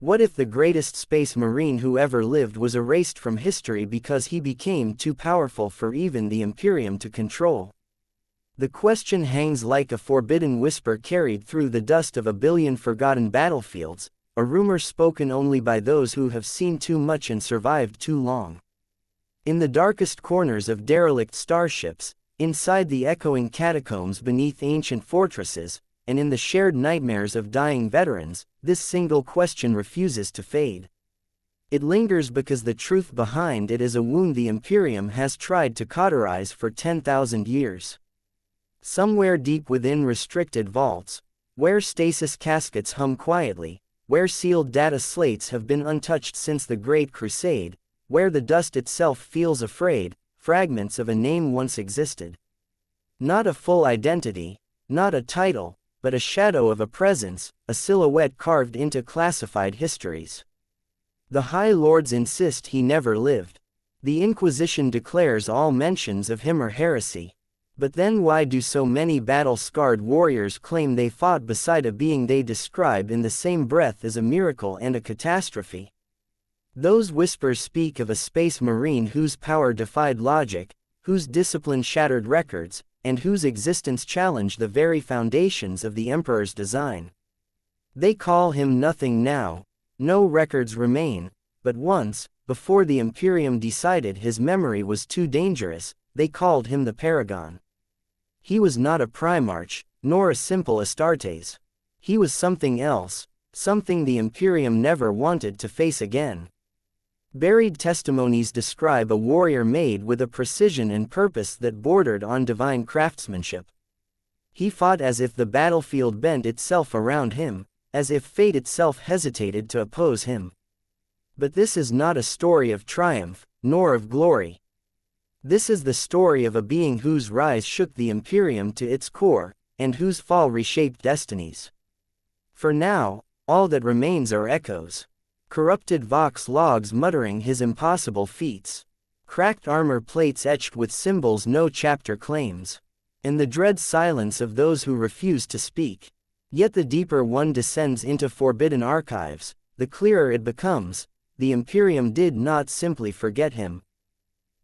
What if the greatest space marine who ever lived was erased from history because he became too powerful for even the Imperium to control? The question hangs like a forbidden whisper carried through the dust of a billion forgotten battlefields, a rumor spoken only by those who have seen too much and survived too long. In the darkest corners of derelict starships, inside the echoing catacombs beneath ancient fortresses, and in the shared nightmares of dying veterans, this single question refuses to fade. It lingers because the truth behind it is a wound the Imperium has tried to cauterize for 10,000 years. Somewhere deep within restricted vaults, where stasis caskets hum quietly, where sealed data slates have been untouched since the Great Crusade, where the dust itself feels afraid, fragments of a name once existed. Not a full identity, not a title, but a shadow of a presence, a silhouette carved into classified histories. The High Lords insist he never lived. The Inquisition declares all mentions of him are heresy. But then why do so many battle-scarred warriors claim they fought beside a being they describe in the same breath as a miracle and a catastrophe? Those whispers speak of a space marine whose power defied logic, whose discipline shattered records, and whose existence challenged the very foundations of the Emperor's design. They call him nothing now. No records remain, but once, before the Imperium decided his memory was too dangerous, they called him the Paragon. He was not a Primarch, nor a simple Astartes. He was something else, something the Imperium never wanted to face again. Buried testimonies describe a warrior made with a precision and purpose that bordered on divine craftsmanship. He fought as if the battlefield bent itself around him, as if fate itself hesitated to oppose him. But this is not a story of triumph, nor of glory. This is the story of a being whose rise shook the Imperium to its core, and whose fall reshaped destinies. For now, all that remains are echoes. Corrupted Vox logs muttering his impossible feats. Cracked armor plates etched with symbols no chapter claims. And the dread silence of those who refuse to speak. Yet the deeper one descends into forbidden archives, the clearer it becomes. The Imperium did not simply forget him.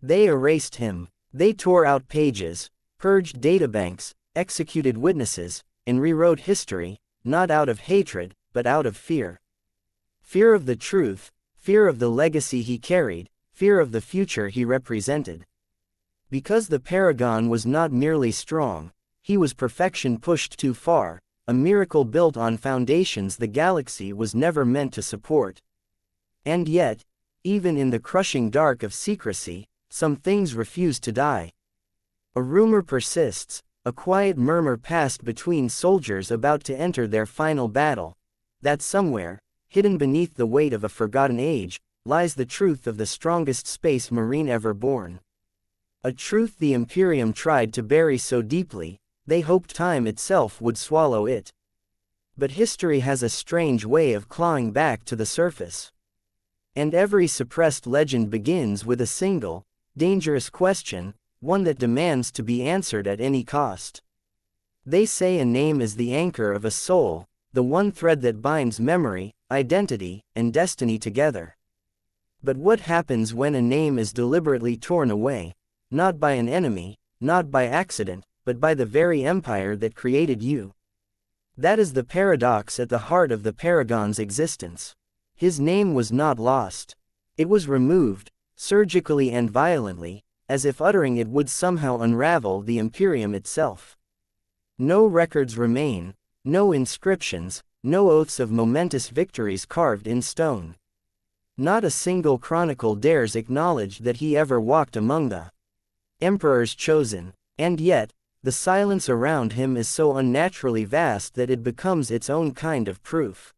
They erased him. They tore out pages, purged databanks, executed witnesses, and rewrote history, not out of hatred, but out of fear. Fear of the truth, fear of the legacy he carried, fear of the future he represented. Because the Paragon was not merely strong, he was perfection pushed too far, a miracle built on foundations the galaxy was never meant to support. And yet, even in the crushing dark of secrecy, some things refuse to die. A rumor persists, a quiet murmur passed between soldiers about to enter their final battle, that somewhere, hidden beneath the weight of a forgotten age, lies the truth of the strongest space marine ever born. A truth the Imperium tried to bury so deeply, they hoped time itself would swallow it. But history has a strange way of clawing back to the surface. And every suppressed legend begins with a single, dangerous question, one that demands to be answered at any cost. They say a name is the anchor of a soul, the one thread that binds memory, identity, and destiny together. But what happens when a name is deliberately torn away, not by an enemy, not by accident, but by the very empire that created you? That is the paradox at the heart of the Paragon's existence. His name was not lost. It was removed, surgically and violently, as if uttering it would somehow unravel the Imperium itself. No records remain, no inscriptions, no oaths of momentous victories carved in stone. Not a single chronicle dares acknowledge that he ever walked among the Emperor's chosen, and yet, the silence around him is so unnaturally vast that it becomes its own kind of proof.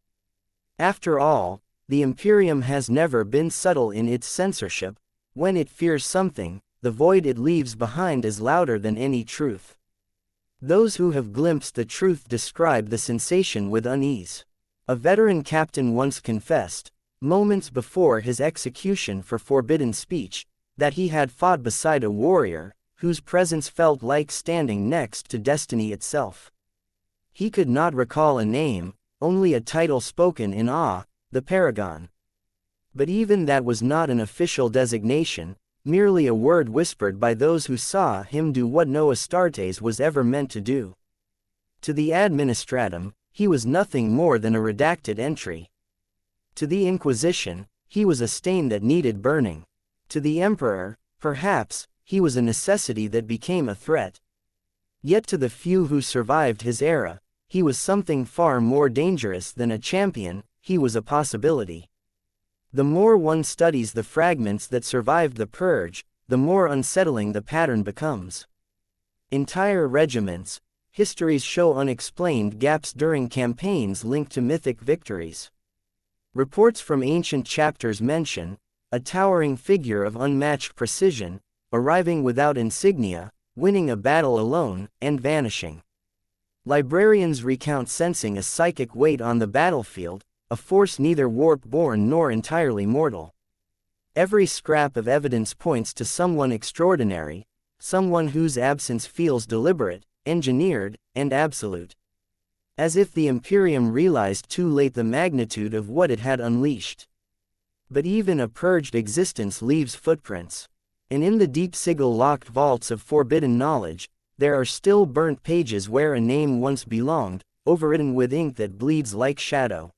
After all, the Imperium has never been subtle in its censorship. When it fears something, the void it leaves behind is louder than any truth. Those who have glimpsed the truth describe the sensation with unease. A veteran captain once confessed, moments before his execution for forbidden speech, that he had fought beside a warrior, whose presence felt like standing next to destiny itself. He could not recall a name, only a title spoken in awe, the Paragon. But even that was not an official designation, merely a word whispered by those who saw him do what no Astartes was ever meant to do. To the Administratum, he was nothing more than a redacted entry. To the Inquisition, he was a stain that needed burning. To the Emperor, perhaps, he was a necessity that became a threat. Yet to the few who survived his era, he was something far more dangerous than a champion, he was a possibility. The more one studies the fragments that survived the purge, the more unsettling the pattern becomes. Entire regiments, histories show unexplained gaps during campaigns linked to mythic victories. Reports from ancient chapters mention a towering figure of unmatched precision, arriving without insignia, winning a battle alone, and vanishing. Librarians recount sensing a psychic weight on the battlefield, a force neither warp-born nor entirely mortal. Every scrap of evidence points to someone extraordinary, someone whose absence feels deliberate, engineered, and absolute. As if the Imperium realized too late the magnitude of what it had unleashed. But even a purged existence leaves footprints. And in the deep sigil-locked vaults of forbidden knowledge, there are still burnt pages where a name once belonged, overwritten with ink that bleeds like shadow.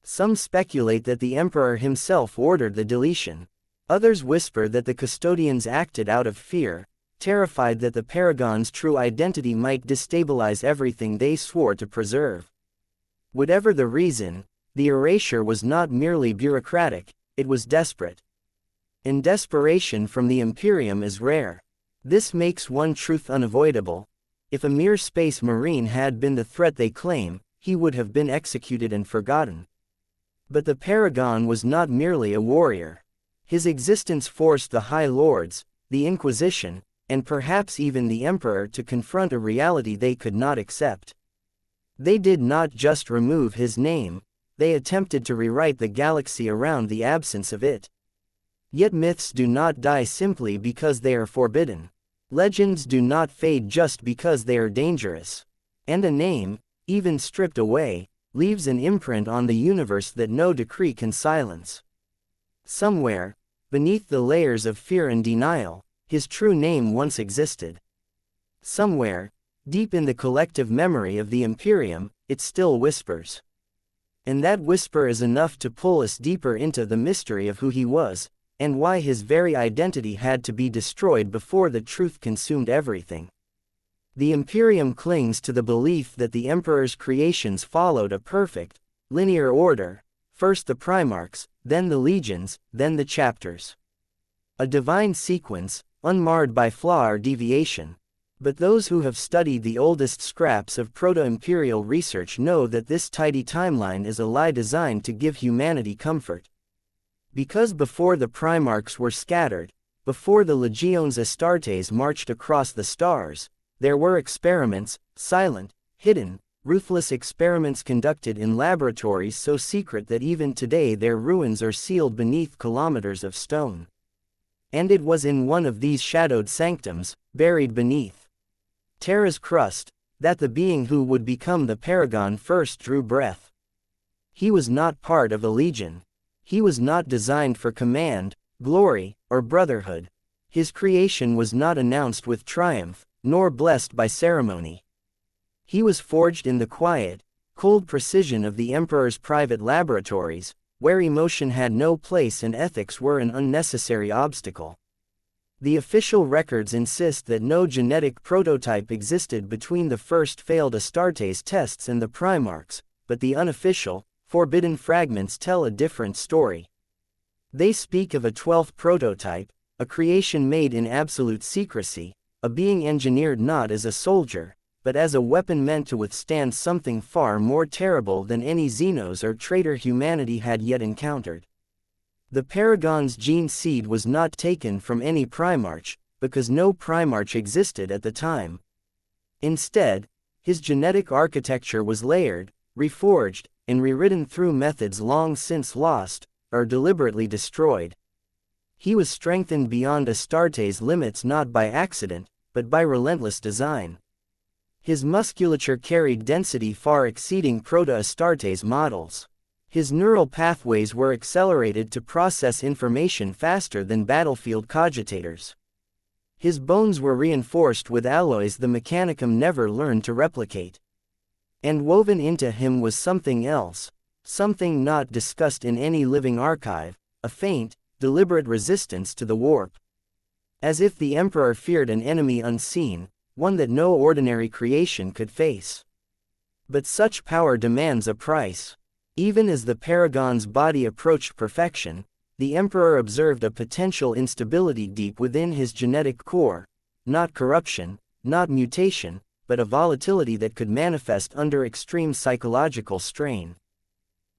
Some speculate that the Emperor himself ordered the deletion. Others whisper that the custodians acted out of fear, terrified that the Paragon's true identity might destabilize everything they swore to preserve. Whatever the reason, the erasure was not merely bureaucratic, it was desperate. And desperation from the Imperium is rare. This makes one truth unavoidable: if a mere space marine had been the threat they claim, he would have been executed and forgotten. But the Paragon was not merely a warrior. His existence forced the High Lords, the Inquisition, and perhaps even the Emperor to confront a reality they could not accept. They did not just remove his name, they attempted to rewrite the galaxy around the absence of it. Yet myths do not die simply because they are forbidden. Legends do not fade just because they are dangerous. And a name, even stripped away, leaves an imprint on the universe that no decree can silence. Somewhere, beneath the layers of fear and denial, his true name once existed. Somewhere, deep in the collective memory of the Imperium, it still whispers. And that whisper is enough to pull us deeper into the mystery of who he was, and why his very identity had to be destroyed before the truth consumed everything. The Imperium clings to the belief that the Emperor's creations followed a perfect, linear order: first the Primarchs, then the legions, then the chapters. A divine sequence, unmarred by flaw or deviation. But those who have studied the oldest scraps of proto-imperial research know that this tidy timeline is a lie designed to give humanity comfort. Because before the Primarchs were scattered, before the Legiones Astartes marched across the stars, there were experiments, silent, hidden, ruthless experiments conducted in laboratories so secret that even today their ruins are sealed beneath kilometers of stone. And it was in one of these shadowed sanctums, buried beneath Terra's crust, that the being who would become the Paragon first drew breath. He was not part of a legion. He was not designed for command, glory, or brotherhood. His creation was not announced with triumph, nor blessed by ceremony. He was forged in the quiet, cold precision of the Emperor's private laboratories, where emotion had no place and ethics were an unnecessary obstacle. The official records insist that no genetic prototype existed between the first failed Astartes tests and the Primarchs, but the unofficial, forbidden fragments tell a different story. They speak of a 12th prototype, a creation made in absolute secrecy, a being engineered not as a soldier, but as a weapon meant to withstand something far more terrible than any Xenos or traitor humanity had yet encountered. The Paragon's gene seed was not taken from any Primarch, because no Primarch existed at the time. Instead, his genetic architecture was layered, reforged, and rewritten through methods long since lost, or deliberately destroyed. He was strengthened beyond Astartes' limits not by accident, but by relentless design. His musculature carried density far exceeding Proto-Astartes models. His neural pathways were accelerated to process information faster than battlefield cogitators. His bones were reinforced with alloys the mechanicum never learned to replicate. And woven into him was something else, something not discussed in any living archive, a faint, deliberate resistance to the warp. As if the Emperor feared an enemy unseen, one that no ordinary creation could face. But such power demands a price. Even as the Paragon's body approached perfection, the Emperor observed a potential instability deep within his genetic core, not corruption, not mutation, but a volatility that could manifest under extreme psychological strain.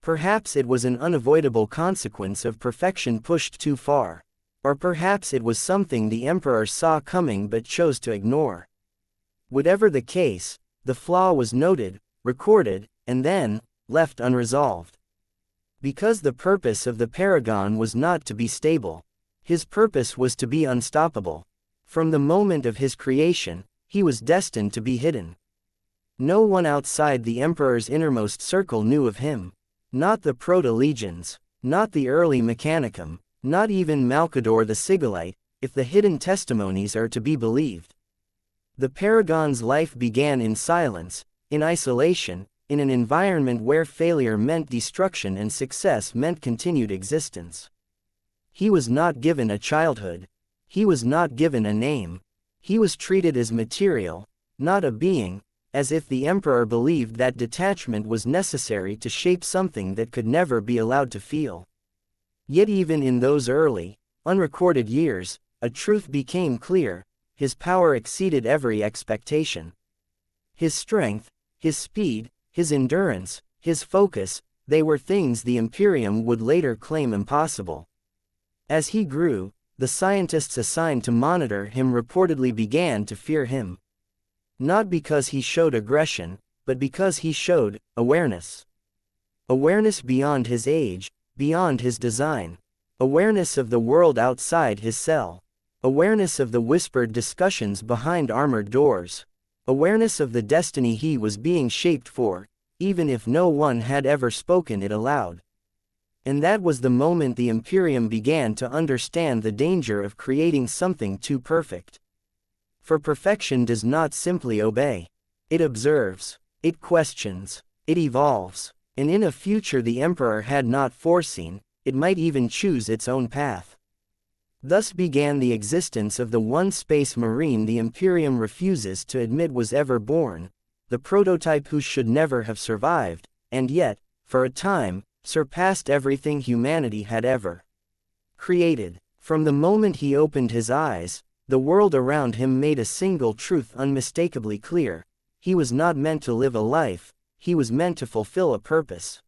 Perhaps it was an unavoidable consequence of perfection pushed too far. Or perhaps it was something the Emperor saw coming but chose to ignore. Whatever the case, the flaw was noted, recorded, and then, left unresolved. Because the purpose of the Paragon was not to be stable. His purpose was to be unstoppable. From the moment of his creation, he was destined to be hidden. No one outside the Emperor's innermost circle knew of him. Not the Proto-Legions, not the early Mechanicum, not even Malkador the Sigillite, if the hidden testimonies are to be believed. The Paragon's life began in silence, in isolation, in an environment where failure meant destruction and success meant continued existence. He was not given a childhood. He was not given a name. He was treated as material, not a being, as if the Emperor believed that detachment was necessary to shape something that could never be allowed to feel. Yet even in those early, unrecorded years, a truth became clear: his power exceeded every expectation. His strength, his speed, his endurance, his focus, they were things the Imperium would later claim impossible. As he grew, the scientists assigned to monitor him reportedly began to fear him. Not because he showed aggression, but because he showed awareness. Awareness beyond his age, beyond his design. Awareness of the world outside his cell. Awareness of the whispered discussions behind armored doors. Awareness of the destiny he was being shaped for, even if no one had ever spoken it aloud. And that was the moment the Imperium began to understand the danger of creating something too perfect. For perfection does not simply obey. It observes, it questions, it evolves, and in a future the Emperor had not foreseen, it might even choose its own path. Thus began the existence of the one space marine the Imperium refuses to admit was ever born, the prototype who should never have survived, and yet, for a time, surpassed everything humanity had ever created. From the moment he opened his eyes, the world around him made a single truth unmistakably clear: he was not meant to live a life, he was meant to fulfill a purpose.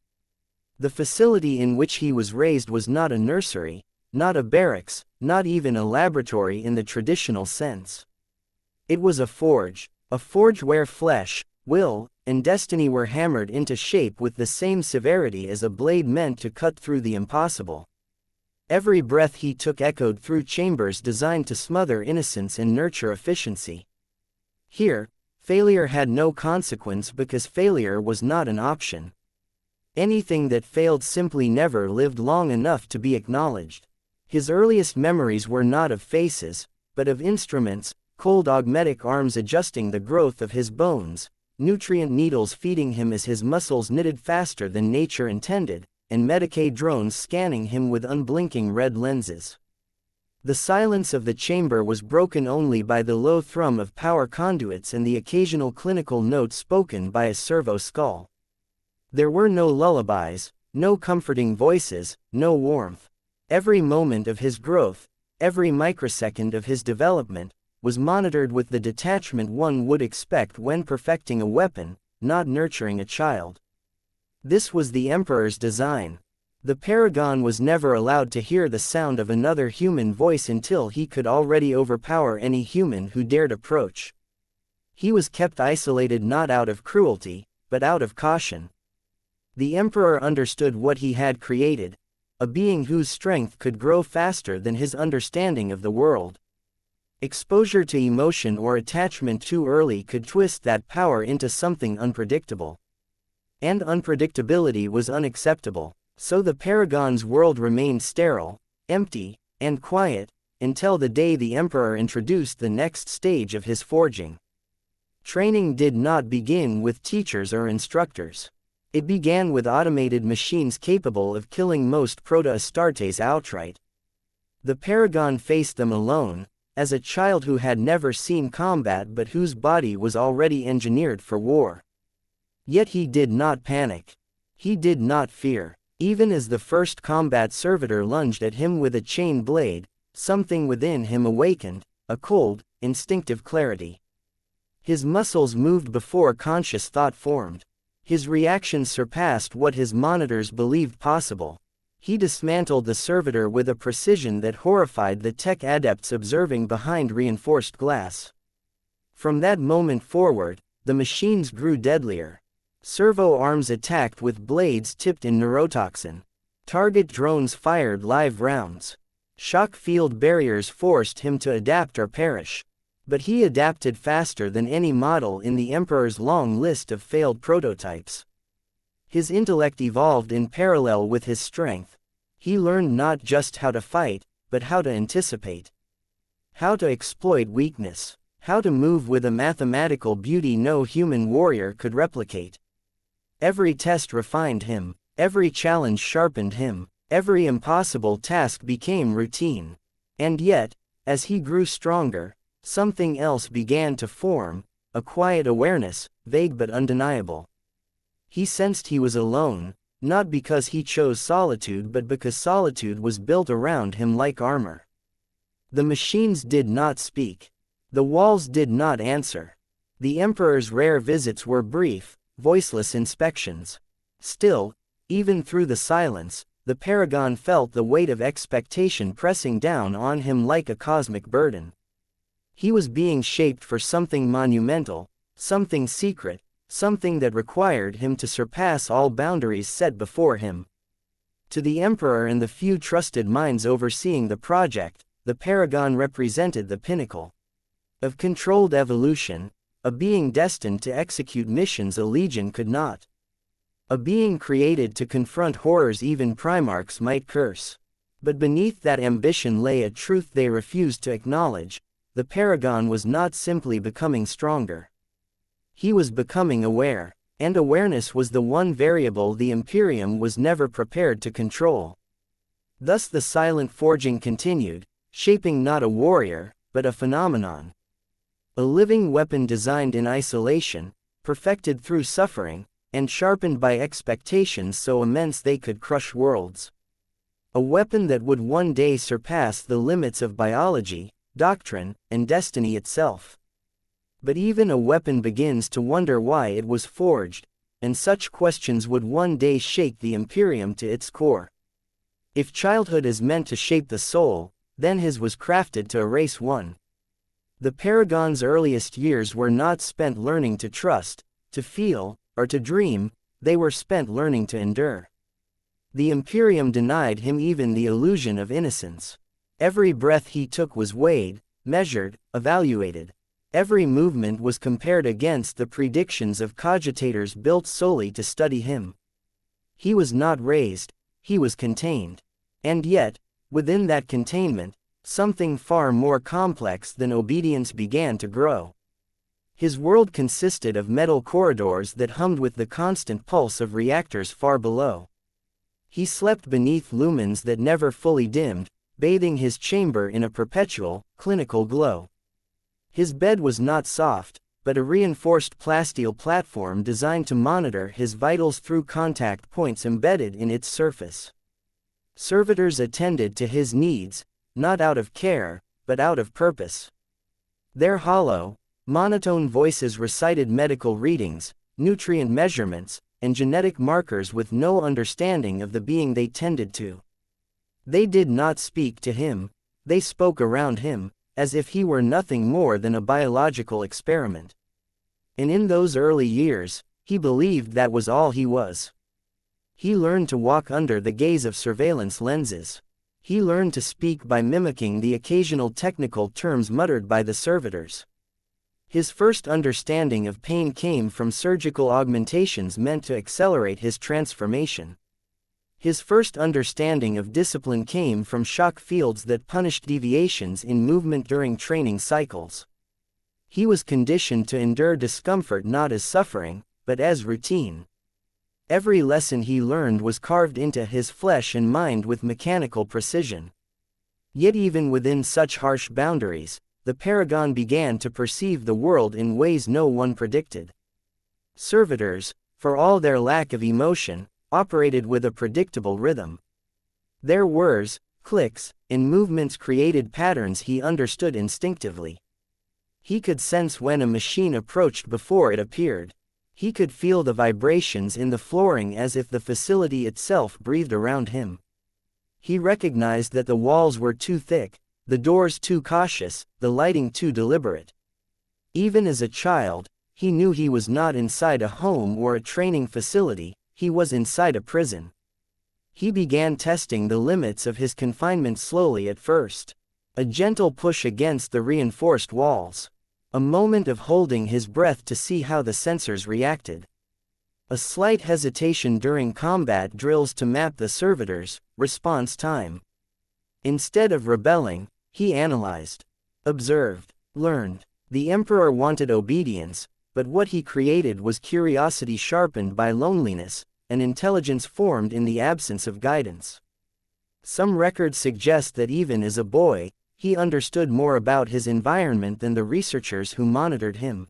The facility in which he was raised was not a nursery, not a barracks, not even a laboratory in the traditional sense. It was a forge where flesh, will, and destiny were hammered into shape with the same severity as a blade meant to cut through the impossible. Every breath he took echoed through chambers designed to smother innocence and nurture efficiency. Here, failure had no consequence because failure was not an option. Anything that failed simply never lived long enough to be acknowledged. His earliest memories were not of faces, but of instruments, cold augmetic arms adjusting the growth of his bones, nutrient needles feeding him as his muscles knitted faster than nature intended, and Medicaid drones scanning him with unblinking red lenses. The silence of the chamber was broken only by the low thrum of power conduits and the occasional clinical note spoken by a servo skull. There were no lullabies, no comforting voices, no warmth. Every moment of his growth, every microsecond of his development, was monitored with the detachment one would expect when perfecting a weapon, not nurturing a child. This was the Emperor's design. The Paragon was never allowed to hear the sound of another human voice until he could already overpower any human who dared approach. He was kept isolated not out of cruelty, but out of caution. The Emperor understood what he had created, a being whose strength could grow faster than his understanding of the world. Exposure to emotion or attachment too early could twist that power into something unpredictable. And unpredictability was unacceptable. So the Paragon's world remained sterile, empty, and quiet, until the day the Emperor introduced the next stage of his forging. Training did not begin with teachers or instructors. It began with automated machines capable of killing most proto-Astartes outright. The Paragon faced them alone, as a child who had never seen combat but whose body was already engineered for war. Yet he did not panic. He did not fear. Even as the first combat servitor lunged at him with a chain blade, something within him awakened, a cold, instinctive clarity. His muscles moved before conscious thought formed. His reactions surpassed what his monitors believed possible. He dismantled the servitor with a precision that horrified the tech adepts observing behind reinforced glass. From that moment forward, the machines grew deadlier. Servo arms attacked with blades tipped in neurotoxin. Target drones fired live rounds. Shock field barriers forced him to adapt or perish. But he adapted faster than any model in the Emperor's long list of failed prototypes. His intellect evolved in parallel with his strength. He learned not just how to fight, but how to anticipate. How to exploit weakness. How to move with a mathematical beauty no human warrior could replicate. Every test refined him. Every challenge sharpened him. Every impossible task became routine. And yet, as he grew stronger, something else began to form, a quiet awareness, vague but undeniable. He sensed he was alone, not because he chose solitude but because solitude was built around him like armor. The machines did not speak. The walls did not answer. The Emperor's rare visits were brief, voiceless inspections. Still, even through the silence, the Paragon felt the weight of expectation pressing down on him like a cosmic burden. He was being shaped for something monumental, something secret, something that required him to surpass all boundaries set before him. To the Emperor and the few trusted minds overseeing the project, the Paragon represented the pinnacle of controlled evolution, a being destined to execute missions a legion could not. A being created to confront horrors even primarchs might curse. But beneath that ambition lay a truth they refused to acknowledge. The Paragon was not simply becoming stronger. He was becoming aware, and awareness was the one variable the Imperium was never prepared to control. Thus the silent forging continued, shaping not a warrior, but a phenomenon. A living weapon designed in isolation, perfected through suffering, and sharpened by expectations so immense they could crush worlds. A weapon that would one day surpass the limits of biology, doctrine, and destiny itself. But even a weapon begins to wonder why it was forged, and such questions would one day shake the Imperium to its core. If childhood is meant to shape the soul, then his was crafted to erase one. The Paragon's earliest years were not spent learning to trust, to feel, or to dream, they were spent learning to endure. The Imperium denied him even the illusion of innocence. Every breath he took was weighed, measured, evaluated. Every movement was compared against the predictions of cogitators built solely to study him. He was not raised, he was contained. And yet, within that containment, something far more complex than obedience began to grow. His world consisted of metal corridors that hummed with the constant pulse of reactors far below. He slept beneath lumens that never fully dimmed, bathing his chamber in a perpetual, clinical glow. His bed was not soft, but a reinforced plasteel platform designed to monitor his vitals through contact points embedded in its surface. Servitors attended to his needs, not out of care, but out of purpose. Their hollow, monotone voices recited medical readings, nutrient measurements, and genetic markers with no understanding of the being they tended to. They did not speak to him, they spoke around him, as if he were nothing more than a biological experiment. And in those early years, he believed that was all he was. He learned to walk under the gaze of surveillance lenses. He learned to speak by mimicking the occasional technical terms muttered by the servitors. His first understanding of pain came from surgical augmentations meant to accelerate his transformation. His first understanding of discipline came from shock fields that punished deviations in movement during training cycles. He was conditioned to endure discomfort not as suffering, but as routine. Every lesson he learned was carved into his flesh and mind with mechanical precision. Yet even within such harsh boundaries, the Paragon began to perceive the world in ways no one predicted. Servitors, for all their lack of emotion, operated with a predictable rhythm. Their whirs, clicks, and movements created patterns he understood instinctively. He could sense when a machine approached before it appeared. He could feel the vibrations in the flooring as if the facility itself breathed around him. He recognized that the walls were too thick, the doors too cautious, the lighting too deliberate. Even as a child, he knew he was not inside a home or a training facility, he was inside a prison. He began testing the limits of his confinement slowly at first. A gentle push against the reinforced walls. A moment of holding his breath to see how the sensors reacted. A slight hesitation during combat drills to map the servitor's response time. Instead of rebelling, he analyzed, observed, learned. The Emperor wanted obedience, but what he created was curiosity sharpened by loneliness, an intelligence formed in the absence of guidance. Some records suggest that even as a boy, he understood more about his environment than the researchers who monitored him.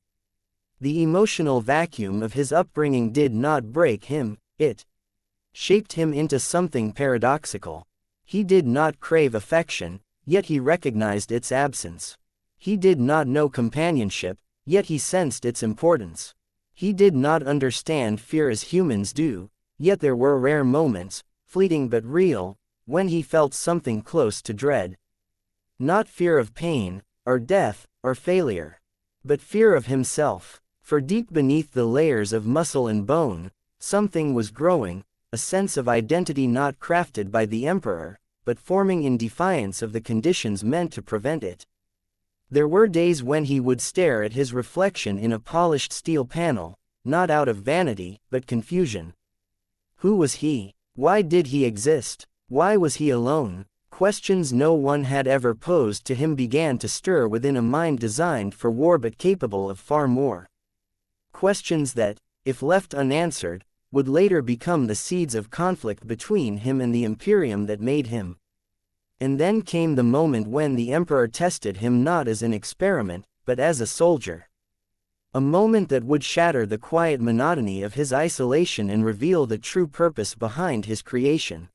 The emotional vacuum of his upbringing did not break him, it shaped him into something paradoxical. He did not crave affection, yet he recognized its absence. He did not know companionship, yet he sensed its importance. He did not understand fear as humans do, yet there were rare moments, fleeting but real, when he felt something close to dread. Not fear of pain, or death, or failure, but fear of himself. For deep beneath the layers of muscle and bone, something was growing, a sense of identity not crafted by the Emperor, but forming in defiance of the conditions meant to prevent it. There were days when he would stare at his reflection in a polished steel panel, not out of vanity, but confusion. Who was he? Why did he exist? Why was he alone? Questions no one had ever posed to him began to stir within a mind designed for war but capable of far more. Questions that, if left unanswered, would later become the seeds of conflict between him and the Imperium that made him. And then came the moment when the Emperor tested him not as an experiment, but as a soldier. A moment that would shatter the quiet monotony of his isolation and reveal the true purpose behind his creation.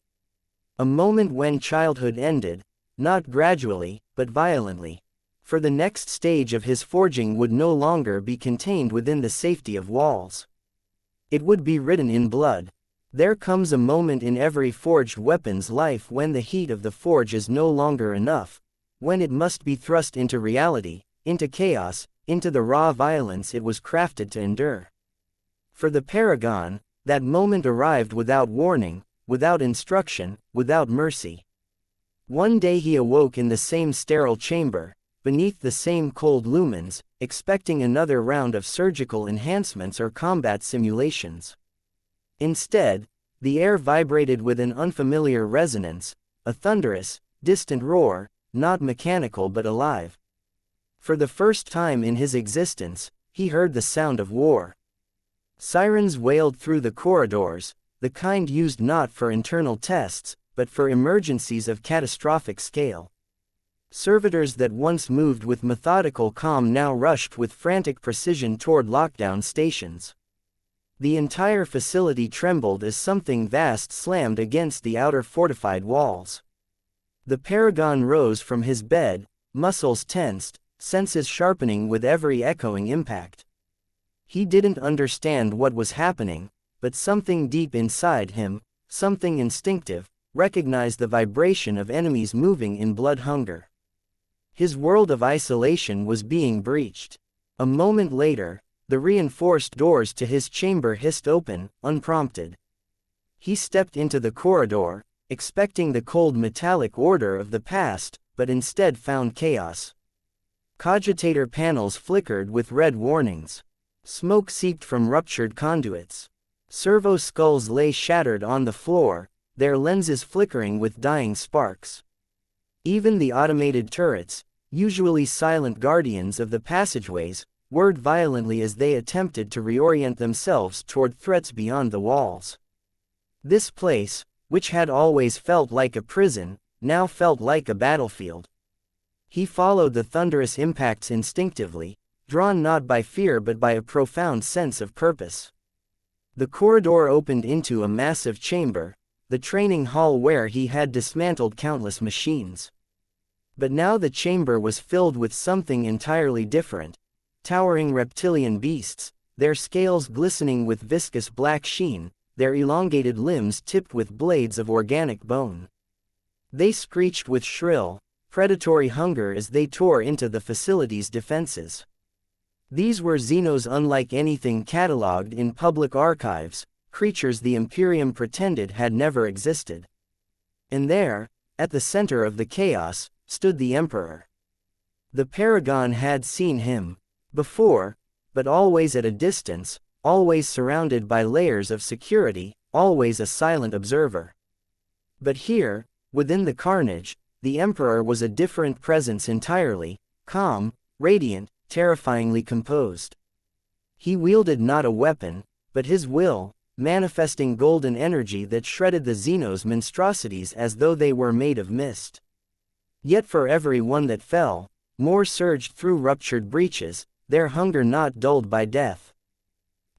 A moment when childhood ended, not gradually, but violently. For the next stage of his forging would no longer be contained within the safety of walls. It would be written in blood. There comes a moment in every forged weapon's life when the heat of the forge is no longer enough, when it must be thrust into reality, into chaos, into the raw violence it was crafted to endure. For the Paragon, that moment arrived without warning, without instruction, without mercy. One day he awoke in the same sterile chamber, beneath the same cold lumens, expecting another round of surgical enhancements or combat simulations. Instead, the air vibrated with an unfamiliar resonance, a thunderous, distant roar, not mechanical but alive. For the first time in his existence, he heard the sound of war. Sirens wailed through the corridors, the kind used not for internal tests, but for emergencies of catastrophic scale. Servitors that once moved with methodical calm now rushed with frantic precision toward lockdown stations. The entire facility trembled as something vast slammed against the outer fortified walls. The Paragon rose from his bed, muscles tensed, senses sharpening with every echoing impact. He didn't understand what was happening, but something deep inside him, something instinctive, recognized the vibration of enemies moving in blood hunger. His world of isolation was being breached. A moment later, the reinforced doors to his chamber hissed open, unprompted. He stepped into the corridor, expecting the cold metallic order of the past, but instead found chaos. Cogitator panels flickered with red warnings. Smoke seeped from ruptured conduits. Servo skulls lay shattered on the floor, their lenses flickering with dying sparks. Even the automated turrets, usually silent guardians of the passageways, whirred violently as they attempted to reorient themselves toward threats beyond the walls. This place, which had always felt like a prison, now felt like a battlefield. He followed the thunderous impacts instinctively, drawn not by fear but by a profound sense of purpose. The corridor opened into a massive chamber, the training hall where he had dismantled countless machines. But now the chamber was filled with something entirely different: towering reptilian beasts, their scales glistening with viscous black sheen, their elongated limbs tipped with blades of organic bone. They screeched with shrill, predatory hunger as they tore into the facility's defenses. These were Xenos unlike anything catalogued in public archives, creatures the Imperium pretended had never existed. And there, at the center of the chaos, stood the Emperor. The Paragon had seen him before, but always at a distance, always surrounded by layers of security, always a silent observer. But here, within the carnage, the Emperor was a different presence entirely, calm, radiant, terrifyingly composed. He wielded not a weapon, but his will, manifesting golden energy that shredded the Xenos' monstrosities as though they were made of mist. Yet for every one that fell, more surged through ruptured breaches, their hunger not dulled by death.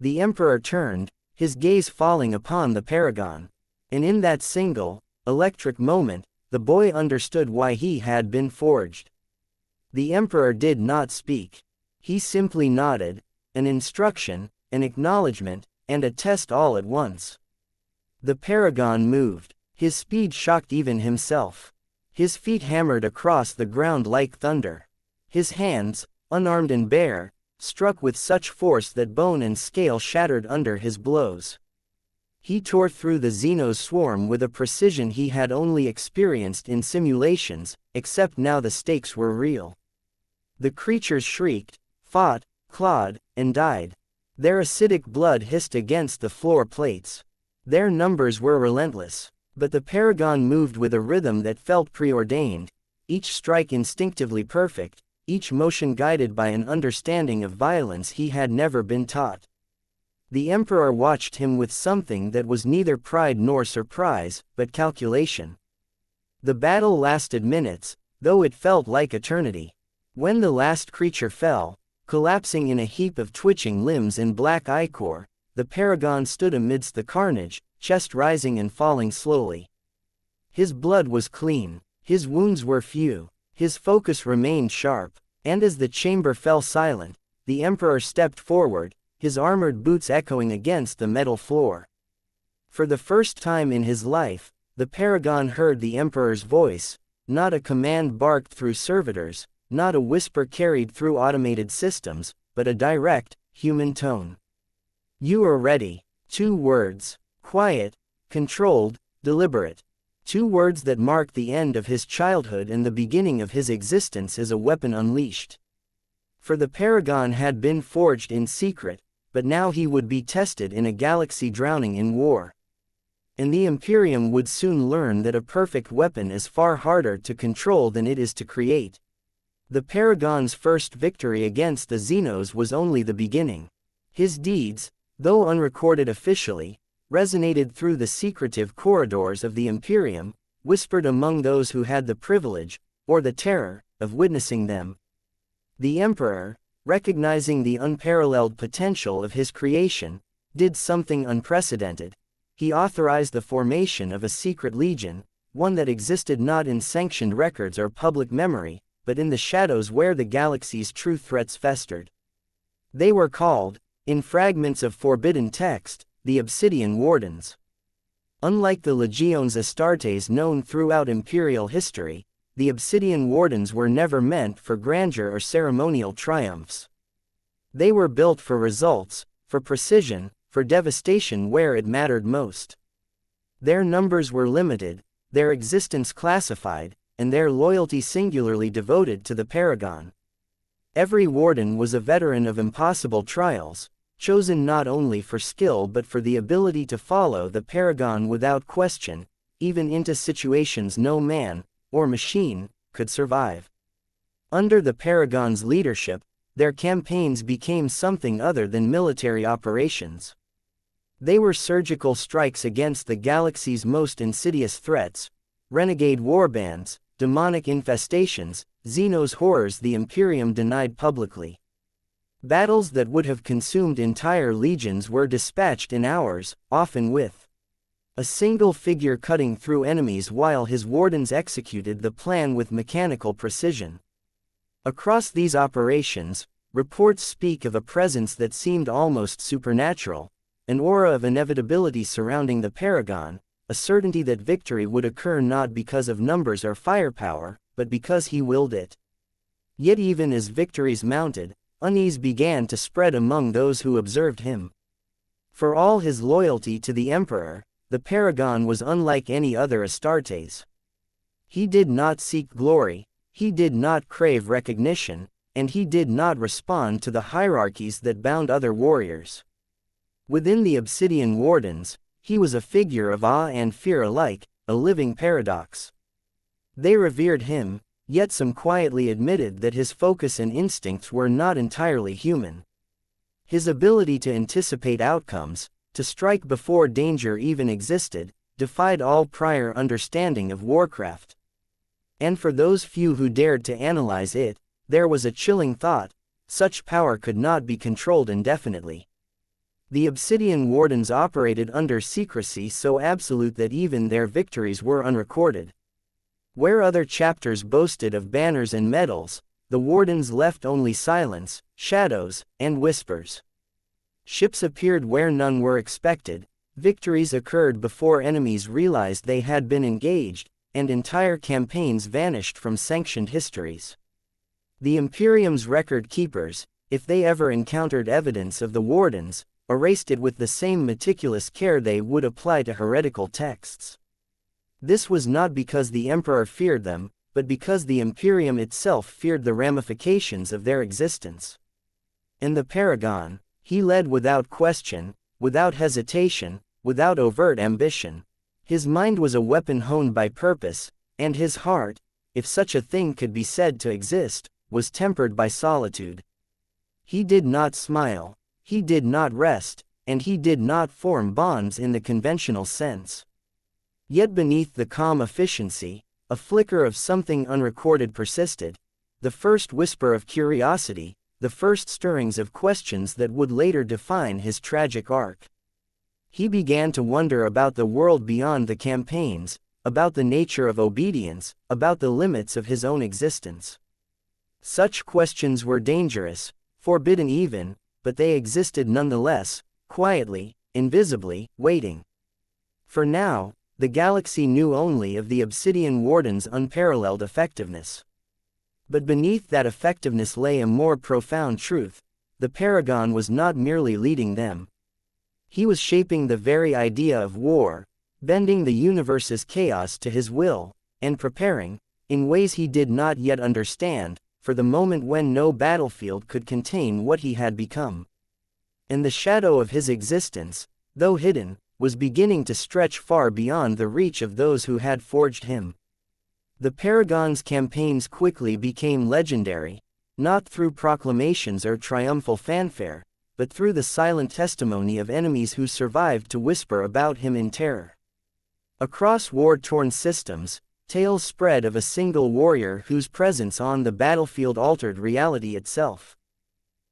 The Emperor turned, his gaze falling upon the Paragon. And in that single, electric moment, the boy understood why he had been forged. The Emperor did not speak. He simply nodded, an instruction, an acknowledgement, and a test all at once. The Paragon moved. His speed shocked even himself. His feet hammered across the ground like thunder. His hands, unarmed and bare, struck with such force that bone and scale shattered under his blows. He tore through the Xenos swarm with a precision he had only experienced in simulations, except now the stakes were real. The creatures shrieked, fought, clawed, and died. Their acidic blood hissed against the floor plates. Their numbers were relentless, but the Paragon moved with a rhythm that felt preordained, each strike instinctively perfect, each motion guided by an understanding of violence he had never been taught. The Emperor watched him with something that was neither pride nor surprise, but calculation. The battle lasted minutes, though it felt like eternity. When the last creature fell, collapsing in a heap of twitching limbs and black ichor, the Paragon stood amidst the carnage, chest rising and falling slowly. His blood was clean, his wounds were few, his focus remained sharp, and as the chamber fell silent, the Emperor stepped forward, his armored boots echoing against the metal floor. For the first time in his life, the Paragon heard the Emperor's voice, not a command barked through servitors, not a whisper carried through automated systems, but a direct, human tone. "You are ready." 2 words. Quiet, controlled, deliberate. 2 words that marked the end of his childhood and the beginning of his existence as a weapon unleashed. For the Paragon had been forged in secret, but now he would be tested in a galaxy drowning in war. And the Imperium would soon learn that a perfect weapon is far harder to control than it is to create. The Paragon's first victory against the Xenos was only the beginning. His deeds, though unrecorded officially, resonated through the secretive corridors of the Imperium, whispered among those who had the privilege, or the terror, of witnessing them. The Emperor, recognizing the unparalleled potential of his creation, did something unprecedented. He authorized the formation of a secret legion, one that existed not in sanctioned records or public memory, but in the shadows where the galaxy's true threats festered. They were called, in fragments of forbidden text, the Obsidian Wardens. Unlike the Legiones Astartes known throughout Imperial history, the Obsidian Wardens were never meant for grandeur or ceremonial triumphs. They were built for results, for precision, for devastation where it mattered most. Their numbers were limited, their existence classified, and their loyalty singularly devoted to the Paragon. Every warden was a veteran of impossible trials, chosen not only for skill but for the ability to follow the Paragon without question, even into situations no man, or machine, could survive. Under the Paragon's leadership, their campaigns became something other than military operations. They were surgical strikes against the galaxy's most insidious threats: renegade warbands, demonic infestations, Xenos horrors the Imperium denied publicly. Battles that would have consumed entire legions were dispatched in hours, often with a single figure cutting through enemies while his wardens executed the plan with mechanical precision. Across these operations, reports speak of a presence that seemed almost supernatural, an aura of inevitability surrounding the Paragon, a certainty that victory would occur not because of numbers or firepower, but because he willed it. Yet even as victories mounted, unease began to spread among those who observed him. For all his loyalty to the Emperor, the Paragon was unlike any other Astartes. He did not seek glory, he did not crave recognition, and he did not respond to the hierarchies that bound other warriors. Within the Obsidian Wardens, he was a figure of awe and fear alike, a living paradox. They revered him, yet some quietly admitted that his focus and instincts were not entirely human. His ability to anticipate outcomes, to strike before danger even existed, defied all prior understanding of warcraft. And for those few who dared to analyze it, there was a chilling thought: such power could not be controlled indefinitely. The Obsidian Wardens operated under secrecy so absolute that even their victories were unrecorded. Where other chapters boasted of banners and medals, the Wardens left only silence, shadows, and whispers. Ships appeared where none were expected, victories occurred before enemies realized they had been engaged, and entire campaigns vanished from sanctioned histories. The Imperium's record keepers, if they ever encountered evidence of the Wardens, erased it with the same meticulous care they would apply to heretical texts. This was not because the Emperor feared them, but because the Imperium itself feared the ramifications of their existence. In the Paragon, he led without question, without hesitation, without overt ambition. His mind was a weapon honed by purpose, and his heart, if such a thing could be said to exist, was tempered by solitude. He did not smile, he did not rest, and he did not form bonds in the conventional sense. Yet beneath the calm efficiency, a flicker of something unrecorded persisted, the first whisper of curiosity, the first stirrings of questions that would later define his tragic arc. He began to wonder about the world beyond the campaigns, about the nature of obedience, about the limits of his own existence. Such questions were dangerous, forbidden even, but they existed nonetheless, quietly, invisibly, waiting. For now, the galaxy knew only of the Obsidian Warden's unparalleled effectiveness. But beneath that effectiveness lay a more profound truth: the Paragon was not merely leading them. He was shaping the very idea of war, bending the universe's chaos to his will, and preparing, in ways he did not yet understand, for the moment when no battlefield could contain what he had become. And the shadow of his existence, though hidden, was beginning to stretch far beyond the reach of those who had forged him. The Paragon's campaigns quickly became legendary, not through proclamations or triumphal fanfare, but through the silent testimony of enemies who survived to whisper about him in terror. Across war-torn systems, tales spread of a single warrior whose presence on the battlefield altered reality itself.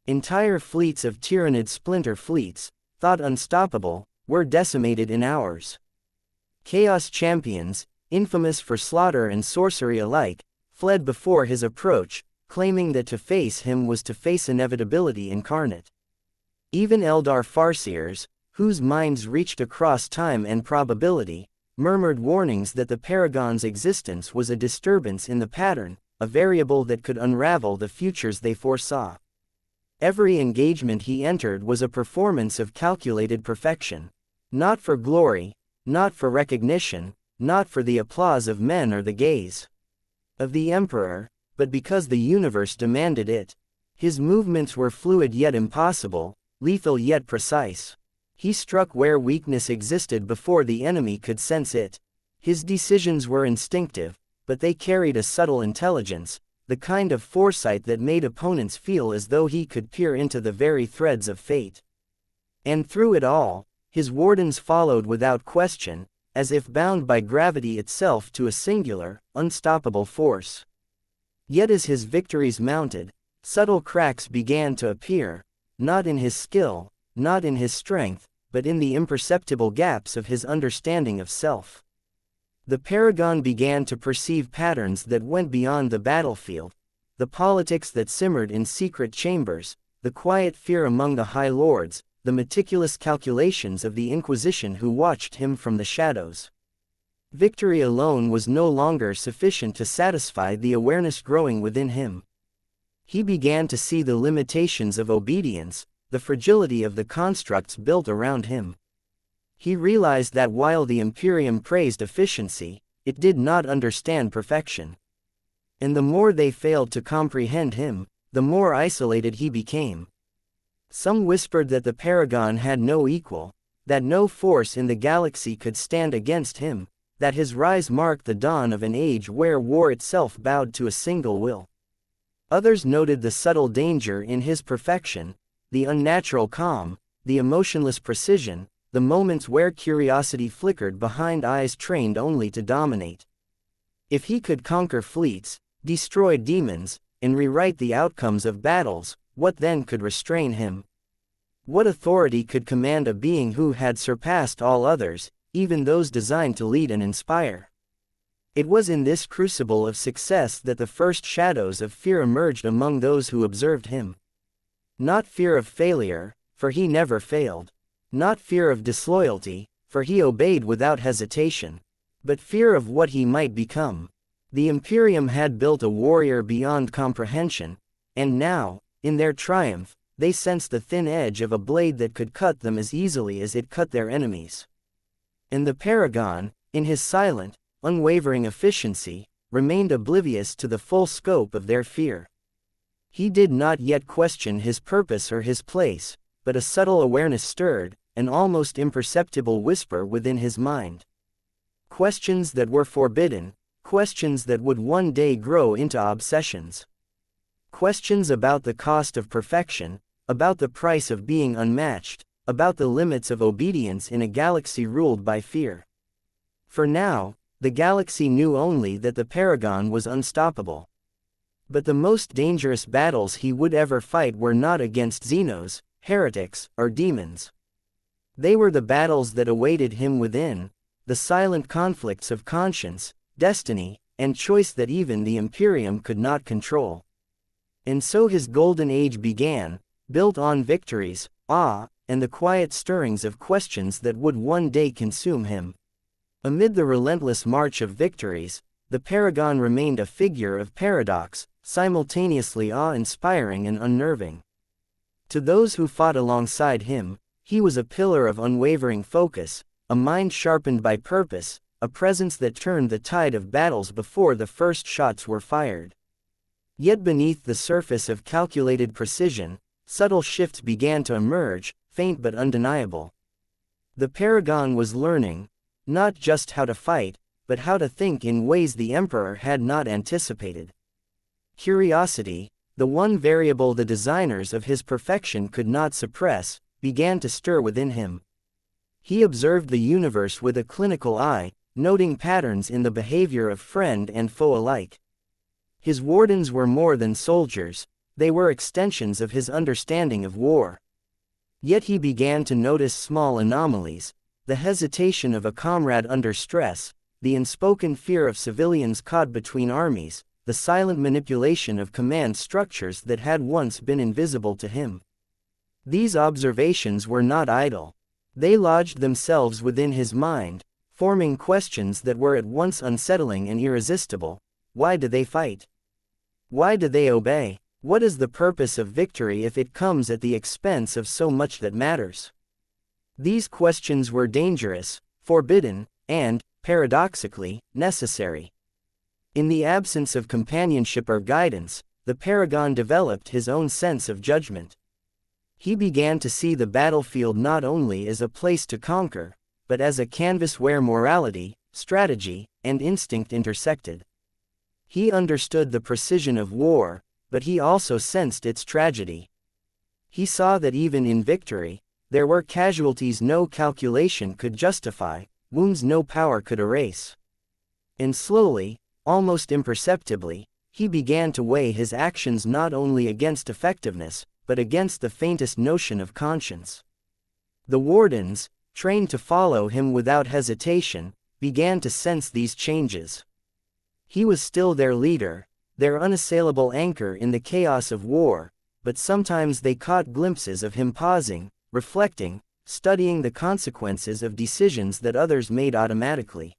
Entire fleets of Tyranid splinter fleets, thought unstoppable, were decimated in hours. Chaos champions, infamous for slaughter and sorcery alike, fled before his approach, claiming that to face him was to face inevitability incarnate. Even Eldar farseers, whose minds reached across time and probability, murmured warnings that the Paragon's existence was a disturbance in the pattern, a variable that could unravel the futures they foresaw. Every engagement he entered was a performance of calculated perfection. Not for glory, not for recognition, not for the applause of men or the gaze of the Emperor, but because the universe demanded it. His movements were fluid yet impossible, lethal yet precise. He struck where weakness existed before the enemy could sense it. His decisions were instinctive, but they carried a subtle intelligence, the kind of foresight that made opponents feel as though he could peer into the very threads of fate. And through it all, his wardens followed without question, as if bound by gravity itself to a singular, unstoppable force. Yet as his victories mounted, subtle cracks began to appear, not in his skill, not in his strength, but in the imperceptible gaps of his understanding of self. The Paragon began to perceive patterns that went beyond the battlefield, the politics that simmered in secret chambers, the quiet fear among the High Lords, the meticulous calculations of the Inquisition who watched him from the shadows. Victory alone was no longer sufficient to satisfy the awareness growing within him. He began to see the limitations of obedience, the fragility of the constructs built around him. He realized that while the Imperium praised efficiency, it did not understand perfection. And the more they failed to comprehend him, the more isolated he became. Some whispered that the Paragon had no equal, that no force in the galaxy could stand against him, that his rise marked the dawn of an age where war itself bowed to a single will. Others noted the subtle danger in his perfection, the unnatural calm, the emotionless precision, the moments where curiosity flickered behind eyes trained only to dominate. If he could conquer fleets, destroy demons, and rewrite the outcomes of battles, what then could restrain him? What authority could command a being who had surpassed all others, even those designed to lead and inspire? It was in this crucible of success that the first shadows of fear emerged among those who observed him. Not fear of failure, for he never failed. Not fear of disloyalty, for he obeyed without hesitation. But fear of what he might become. The Imperium had built a warrior beyond comprehension, and now, in their triumph, they sensed the thin edge of a blade that could cut them as easily as it cut their enemies. And the Paragon, in his silent, unwavering efficiency, remained oblivious to the full scope of their fear. He did not yet question his purpose or his place, but a subtle awareness stirred, an almost imperceptible whisper within his mind. Questions that were forbidden, questions that would one day grow into obsessions. Questions about the cost of perfection, about the price of being unmatched, about the limits of obedience in a galaxy ruled by fear. For now, the galaxy knew only that the Paragon was unstoppable. But the most dangerous battles he would ever fight were not against Xenos, heretics, or demons. They were the battles that awaited him within, the silent conflicts of conscience, destiny, and choice that even the Imperium could not control. And so his golden age began, built on victories, awe, and the quiet stirrings of questions that would one day consume him. Amid the relentless march of victories, the Paragon remained a figure of paradox, simultaneously awe-inspiring and unnerving. To those who fought alongside him, he was a pillar of unwavering focus, a mind sharpened by purpose, a presence that turned the tide of battles before the first shots were fired. Yet beneath the surface of calculated precision, subtle shifts began to emerge, faint but undeniable. The Paragon was learning, not just how to fight, but how to think in ways the Emperor had not anticipated. Curiosity, the one variable the designers of his perfection could not suppress, began to stir within him. He observed the universe with a clinical eye, noting patterns in the behavior of friend and foe alike. His wardens were more than soldiers, they were extensions of his understanding of war. Yet he began to notice small anomalies, the hesitation of a comrade under stress, the unspoken fear of civilians caught between armies, the silent manipulation of command structures that had once been invisible to him. These observations were not idle. They lodged themselves within his mind, forming questions that were at once unsettling and irresistible. Why do they fight? Why do they obey? What is the purpose of victory if it comes at the expense of so much that matters? These questions were dangerous, forbidden, and, paradoxically, necessary. In the absence of companionship or guidance, the Paragon developed his own sense of judgment. He began to see the battlefield not only as a place to conquer, but as a canvas where morality, strategy, and instinct intersected. He understood the precision of war, but he also sensed its tragedy. He saw that even in victory, there were casualties no calculation could justify, wounds no power could erase. And slowly, almost imperceptibly, he began to weigh his actions not only against effectiveness, but against the faintest notion of conscience. The wardens, trained to follow him without hesitation, began to sense these changes. He was still their leader, their unassailable anchor in the chaos of war, but sometimes they caught glimpses of him pausing, reflecting, studying the consequences of decisions that others made automatically.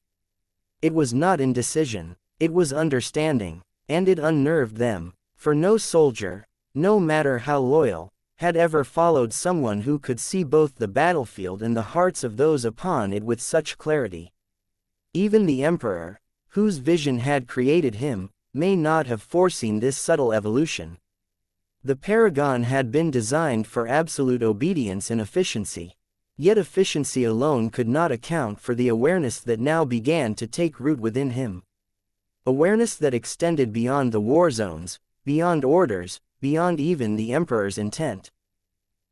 It was not indecision, it was understanding, and it unnerved them, for no soldier, no matter how loyal, had ever followed someone who could see both the battlefield and the hearts of those upon it with such clarity. Even the emperor, whose vision had created him, may not have foreseen this subtle evolution. The paragon had been designed for absolute obedience and efficiency. Yet efficiency alone could not account for the awareness that now began to take root within him. Awareness that extended beyond the war zones, beyond orders, beyond even the emperor's intent.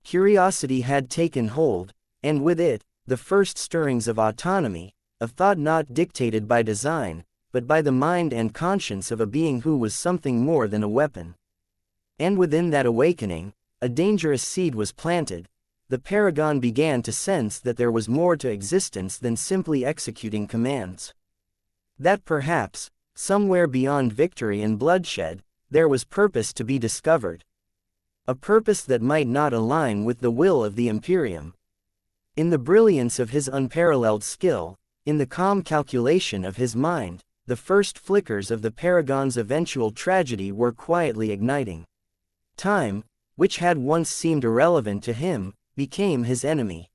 Curiosity had taken hold, and with it, the first stirrings of autonomy, of thought not dictated by design, but by the mind and conscience of a being who was something more than a weapon. And within that awakening, a dangerous seed was planted. The paragon began to sense that there was more to existence than simply executing commands. That perhaps, somewhere beyond victory and bloodshed, there was purpose to be discovered. A purpose that might not align with the will of the Imperium. In the brilliance of his unparalleled skill, in the calm calculation of his mind, the first flickers of the paragon's eventual tragedy were quietly igniting. Time, which had once seemed irrelevant to him, became his enemy.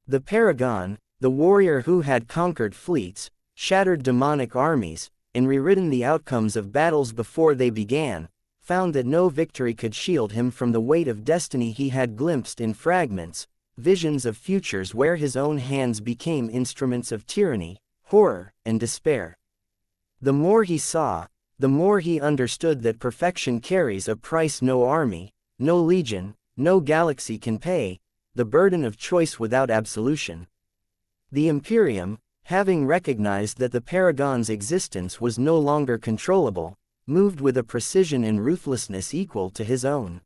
The paragon, the warrior who had conquered fleets, shattered demonic armies, and rewritten the outcomes of battles before they began, found that no victory could shield him from the weight of destiny he had glimpsed in fragments, visions of futures where his own hands became instruments of tyranny, horror, and despair. The more he saw, the more he understood that perfection carries a price no army, no legion, no galaxy can pay, the burden of choice without absolution. The Imperium, having recognized that the paragon's existence was no longer controllable, moved with a precision and ruthlessness equal to his own.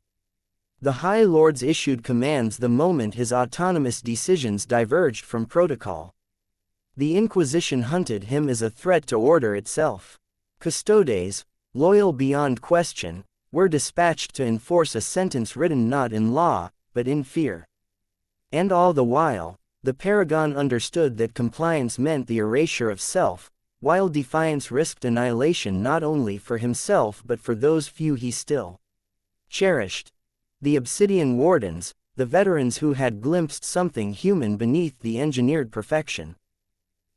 The High Lords issued commands the moment his autonomous decisions diverged from protocol. The Inquisition hunted him as a threat to order itself. Custodes, loyal beyond question, were dispatched to enforce a sentence written not in law, but in fear. And all the while, the paragon understood that compliance meant the erasure of self, while defiance risked annihilation not only for himself but for those few he still cherished. The Obsidian Wardens, the veterans who had glimpsed something human beneath the engineered perfection.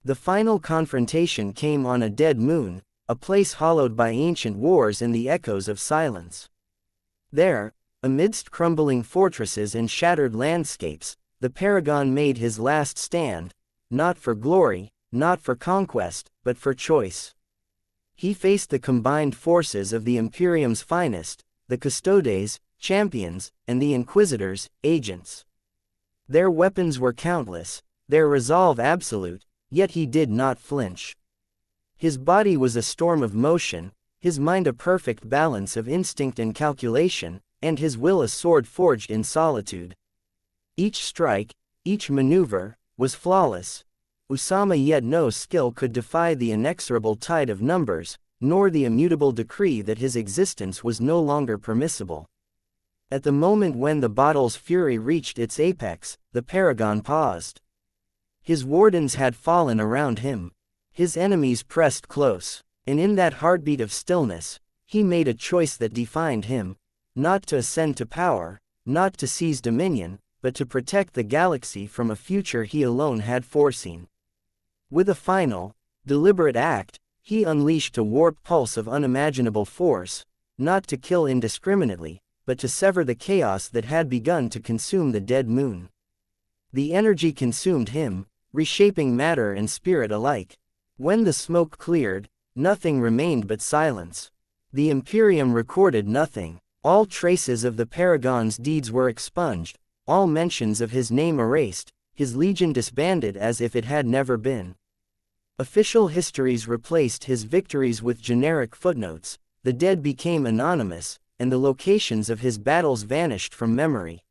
The final confrontation came on a dead moon, a place hollowed by ancient wars and the echoes of silence. There, amidst crumbling fortresses and shattered landscapes, the paragon made his last stand, not for glory, not for conquest, but for choice. He faced the combined forces of the Imperium's finest, the Custodes, champions, and the Inquisitors, agents. Their weapons were countless, their resolve absolute, yet he did not flinch. His body was a storm of motion, his mind a perfect balance of instinct and calculation, and his will a sword forged in solitude. Each strike, each maneuver, was flawless. Usama yet no skill could defy the inexorable tide of numbers, nor the immutable decree that his existence was no longer permissible. At the moment when the battle's fury reached its apex, the paragon paused. His wardens had fallen around him. His enemies pressed close, and in that heartbeat of stillness, he made a choice that defined him, not to ascend to power, not to seize dominion, but to protect the galaxy from a future he alone had foreseen. With a final, deliberate act, he unleashed a warp pulse of unimaginable force, not to kill indiscriminately, but to sever the chaos that had begun to consume the dead moon. The energy consumed him, reshaping matter and spirit alike. When the smoke cleared, nothing remained but silence. The Imperium recorded nothing. All traces of the Paragon's deeds were expunged, all mentions of his name erased, his legion disbanded as if it had never been. Official histories replaced his victories with generic footnotes, the dead became anonymous, and the locations of his battles vanished from memory.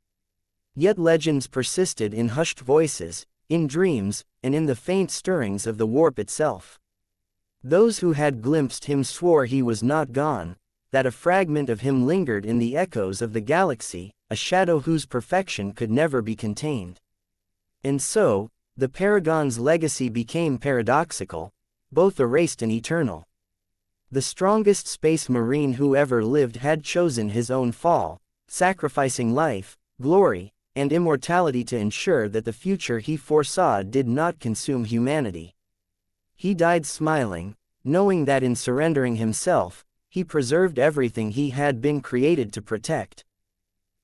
Yet legends persisted in hushed voices, in dreams, and in the faint stirrings of the warp itself. Those who had glimpsed him swore he was not gone, that a fragment of him lingered in the echoes of the galaxy, a shadow whose perfection could never be contained. And so, the Paragon's legacy became paradoxical, both erased and eternal. The strongest space marine who ever lived had chosen his own fall, sacrificing life, glory, and immortality to ensure that the future he foresaw did not consume humanity. He died smiling, knowing that in surrendering himself, he preserved everything he had been created to protect.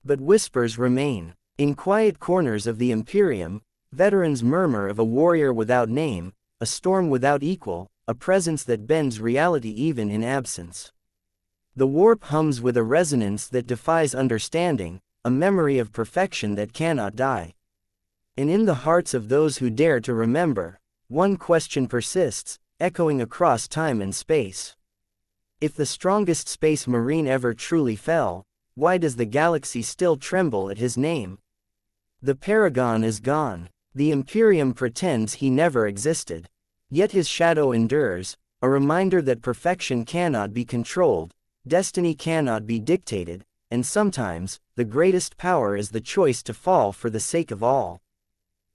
But whispers remain. In quiet corners of the Imperium, veterans murmur of a warrior without name, a storm without equal, a presence that bends reality even in absence. The warp hums with a resonance that defies understanding, a memory of perfection that cannot die. And in the hearts of those who dare to remember, one question persists, echoing across time and space. If the strongest space marine ever truly fell, why does the galaxy still tremble at his name? The Paragon is gone. The Imperium pretends he never existed. Yet his shadow endures, a reminder that perfection cannot be controlled, destiny cannot be dictated, and sometimes, the greatest power is the choice to fall for the sake of all.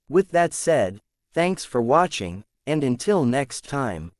With that said, thanks for watching, and until next time.